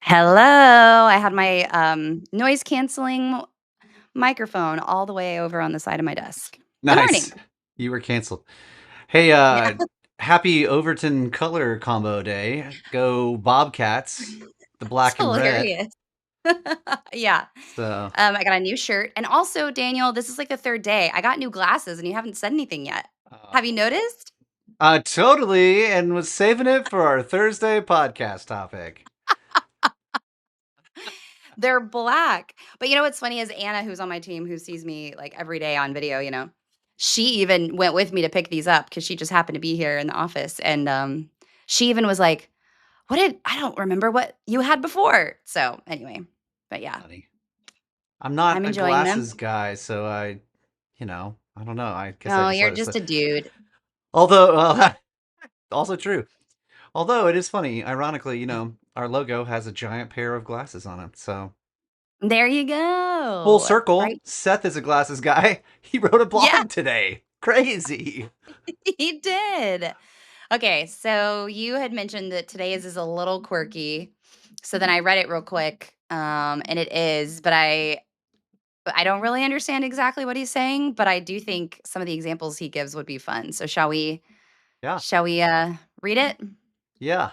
Hello. I had my noise canceling microphone all the way over on the side of my desk. Good Nice. morning. You were canceled. Hey, Yeah, happy Overton color combo day. Go Bobcats, the it's black and red. hilarious. Yeah. So, I got a new shirt. And also, Daniel, this is like the third day. I got new glasses and you haven't said anything yet. Have you oh. noticed? Totally, and was saving it for our Thursday podcast topic. They're black. But you know what's funny is Anna, who's on my team, who sees me like every day on video, she even went with me to pick these up because she just happened to be here in the office. And she even was like, I don't remember what you had before. So anyway, but yeah, Funny. I'm not I'm a enjoying them. glasses guy, so I don't know. I guess I Oh, just you're let it just slip. a dude. Although, also true. Although it is funny, ironically, our logo has a giant pair of glasses on it. So There you full go. circle. Right? Seth is a glasses guy. He wrote a Yeah, blog today. Crazy. he did. Okay, so you had mentioned that today's is a little quirky. So then I read it real quick, and it is, but I don't really understand exactly what he's saying, but I do think some of the examples he gives would be fun. So Yeah. shall we read it? Yeah.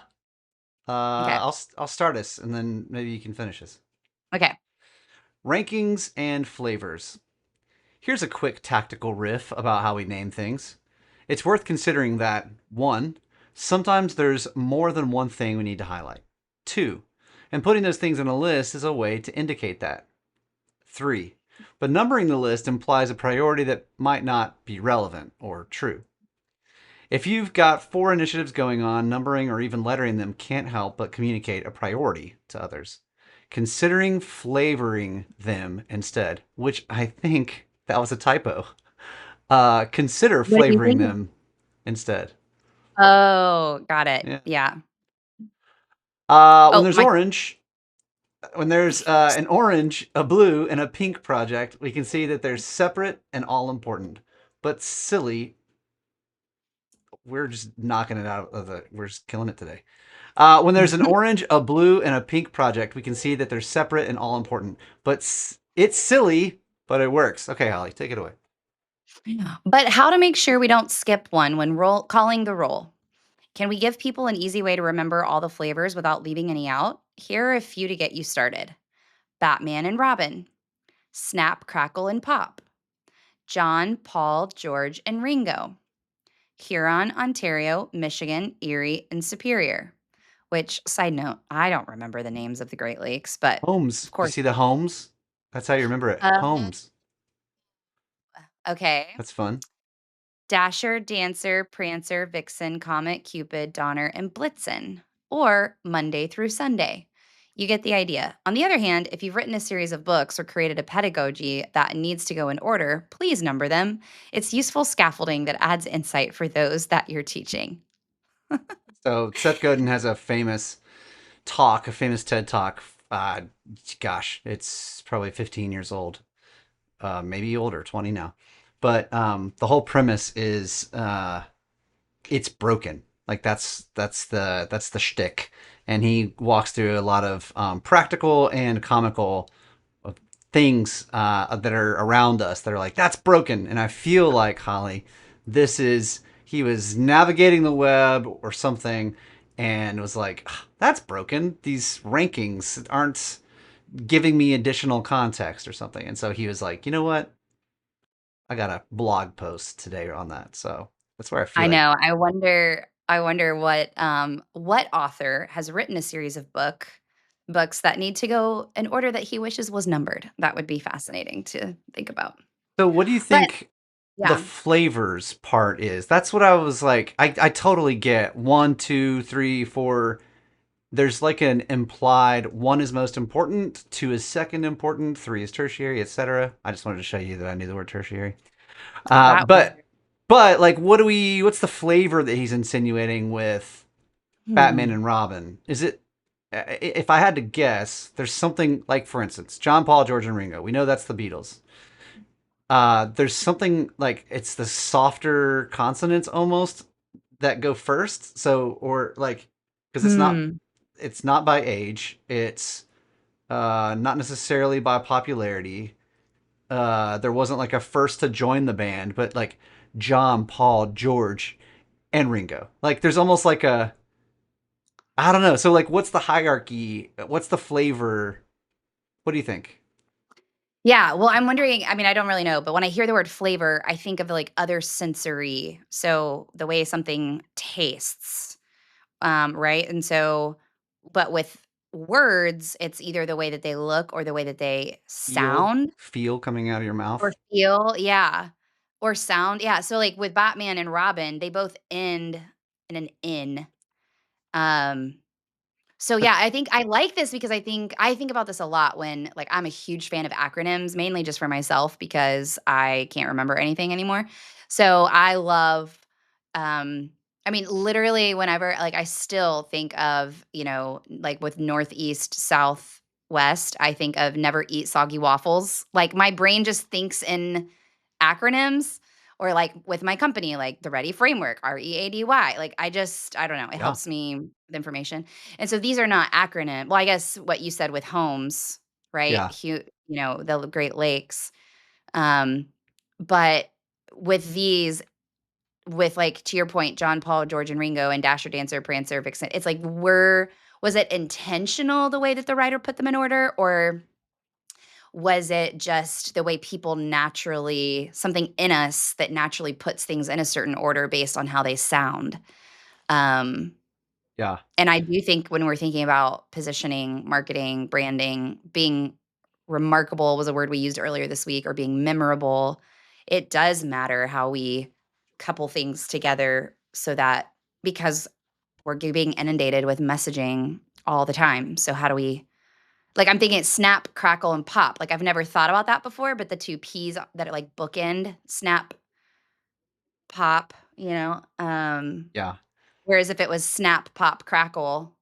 Okay. I'll start us and then maybe you can finish us. Okay. Rankings and flavors. Here's a quick tactical riff about how we name things. It's worth considering that 1. Sometimes there's more than one thing we need to highlight. 2. And putting those things in a list is a way to indicate that. 3. But numbering the list implies a priority that might not be relevant or true. If you've got 4 initiatives going on, numbering or even lettering them can't help but communicate a priority to others. Considering flavoring them instead, which I think that was a typo. Consider What do you flavoring think? them instead. Oh, got it. Yeah. Yeah. When Oh, there's my orange, when there's an orange, a blue, and a pink project, we can see that they're separate and all important. But silly, we're just knocking it out of the. We're just killing it today. When there's an orange, a blue, and a pink project, we can see that they're separate and all important. But it's silly, but it works. Okay, Holly, take it away. But how to make sure we don't skip one when calling the roll? Can we give people an easy way to remember all the flavors without leaving any out? Here are a few to get you started: Batman and Robin, Snap, Crackle, and Pop, John, Paul, George, and Ringo, Huron, Ontario, Michigan, Erie, and Superior. Which, side note, I don't remember the names of the Great Lakes, but Holmes. of You course. see the Holmes? That's how you remember it. Uh, Holmes. okay. That's fun. Dasher, Dancer, Prancer, Vixen, Comet, Cupid, Donner, and Blitzen, or Monday through Sunday. You get the idea. On the other hand, if you've written a series of books or created a pedagogy that needs to go in order, please number them. It's useful scaffolding that adds insight for those that you're teaching. So Seth Godin has a famous talk, a famous TED talk. Uh, Gosh, it's probably 15 years old, maybe older, 20 now. But the whole premise is it's broken. Like that's the shtick, and he walks through a lot of practical and comical things that are around us that are like that's broken. And I feel like Holly, this is he was navigating the web or something, and was like, that's broken. These rankings aren't giving me additional context or something. And so he was like, you know what? I got a blog post today on that. So that's where I I feel like. know. I wonder what author has written a series of books that need to go in order that he wishes was numbered. That would be fascinating to think about. So what do you But think the yeah. flavors part is? That's what I was like. I totally get one, two, three, four. There's like an implied one is most important, two is second important, three is tertiary, etc. I just wanted to show you that I knew the word tertiary. Uh, That was but but like, what's the flavor that he's insinuating with Batman hmm. and Robin? Is it if I had to guess, there's something like, for instance, John, Paul, George, and Ringo. We know that's the Beatles. There's something like it's the softer consonants almost that go first. So or like because it's not Hmm. it's not by age. It's not necessarily by popularity. There wasn't like a first to join the band, but like John, Paul, George, and Ringo. Like there's almost like a I don't know. So like, what's the hierarchy? What's the flavor? What do you think? Yeah, well, I'm wondering, I mean, I don't really know, but when I hear the word flavor, I think of, like, other sensory, so the way something tastes, right? And so but with words, it's either the way that they look or the way that they sound Feel coming out of your or mouth. feel, yeah, or sound, yeah, so, like, with Batman and Robin, they both end in an "in," um so, But yeah, I think I like this because I think about this a lot when, like, I'm a huge fan of acronyms, mainly just for myself because I can't remember anything anymore. So, I love, I mean, literally whenever like, I still think of, like, with northeast, south, west, I think of never eat soggy waffles. Like, my brain just thinks in acronyms or, like, with my company, like, the Ready Framework, READY. Like, I don't know, it yeah, helps me with information. And so these are not acronym well, I guess what you said with homes, right? yeah, The Great Lakes. Um, but with these, with like to your point, John, Paul, George, and Ringo, and Dasher, Dancer, Prancer, Vixen, it's like was it intentional the way that the writer put them in order, or was it just the way people naturally something in us that naturally puts things in a certain order based on how they sound? Um, yeah, And I do think when we're thinking about positioning, marketing, branding, being remarkable was a word we used earlier this week, or being memorable, it does matter how we couple things together so that because being inundated with messaging all the time. So how do we like I'm thinking it's snap, crackle, and pop. Like I've never thought about that before, but the two P's that are like bookend, snap, pop, yeah, whereas if it was snap, pop, crackle,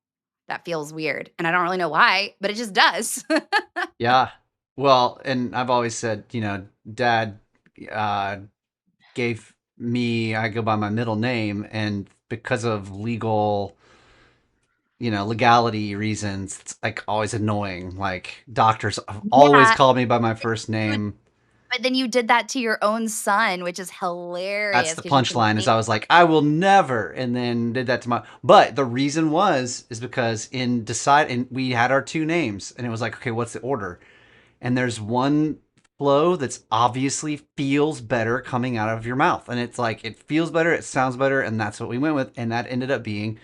that feels weird, and I don't really know why, but it just does. yeah. Well, and I've always said, Dad uh, gave me, I go by my middle name, and because of legality reasons, it's like always annoying. Like doctors have always Yeah, called me by my first you name. but then you did that to your own son, which is That's hilarious the because you can punchline. Is think I was like, I will never, and then did that to my. But the reason is because and we had our two names, and it was like, okay, what's the order? And there's one flow that's obviously feels better coming out of your mouth, and it's like it feels better, it sounds better, and that's what we went with, and that ended up being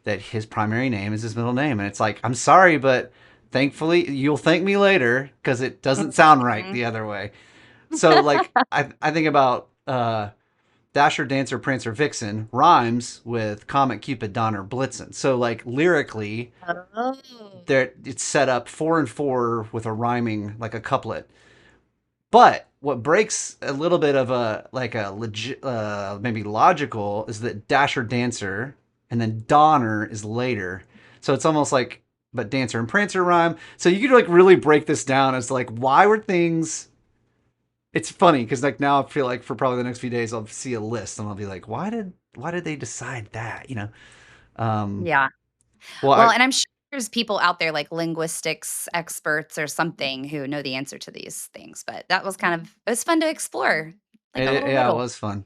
that his primary name is his middle name, and it's like, I'm sorry, but thankfully you'll thank me later because it doesn't sound right Mhm. the other way. So like I think about Dasher, Dancer, Prancer, Vixen rhymes with Comet, Cupid, Donner, Blitzen. So like lyrically, Oh. there it's set up 4 and 4 with a rhyming like a couplet. But what breaks a little bit of a like a legit maybe logical is that Dasher, Dancer, and then Donner is later. So it's almost like but Dancer and Prancer rhyme. So you could like really break this down as to, like why were things it's funny because like now I feel like for probably the next few days I'll see a list and I'll be like, why did they decide that? Um, Yeah. well, Well, and I'm sure there's people out there like linguistics experts or something who know the answer to these things, but that was it was fun to explore, like a little yeah, it riddle. was fun.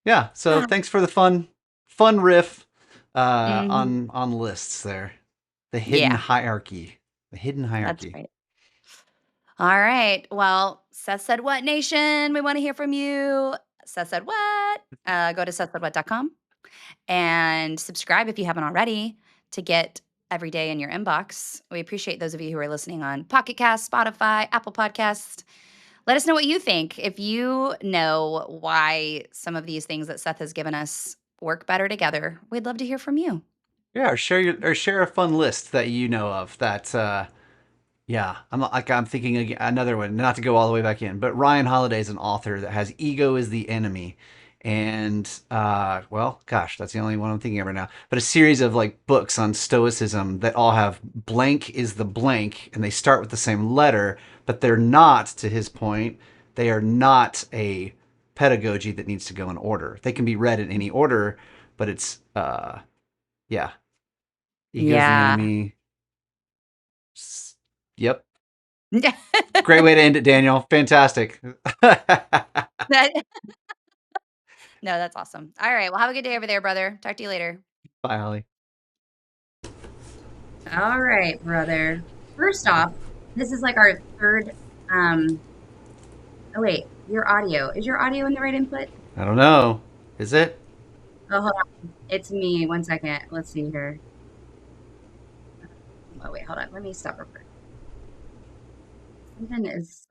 Yeah, so Ah, thanks for the fun riff mhm. on lists there. The hidden Yeah, hierarchy, the hidden that's hierarchy. right. All right. Well, Seth said what nation? We want to hear from you. Seth said what? Go to sethsaidwhat.com and subscribe if you haven't already to get every day in your inbox. We appreciate those of you who are listening on Pocket Cast, Spotify, Apple Podcasts. Let us know what you think. If you know why some of these things that Seth has given us work better together, we'd love to hear from you. Yeah, or share a fun list that you know of that yeah, I'm thinking another one, not to go all the way back in, but Ryan Holiday is an author that has ego is the enemy, and well, gosh, that's the only one I'm thinking of right now. But a series of like books on stoicism that all have blank is the blank, and they start with the same letter, but they're not. To his point, they are not a pedagogy that needs to go in order. They can be read in any order, but it's yeah, Ego's the Yeah. enemy. Yep. Great way to end it, Daniel. Fantastic. That No, that's awesome. All right. Well, have a good day over there, brother. Talk to you later. Bye, Holly. All right, brother. First off, this is like our third. Um, oh wait, your audio. Is your audio in the right input? I don't know. Is it? Oh, hold on. It's me. One second. Let's see here. Oh wait, hold on. Let me stop real quick. Something is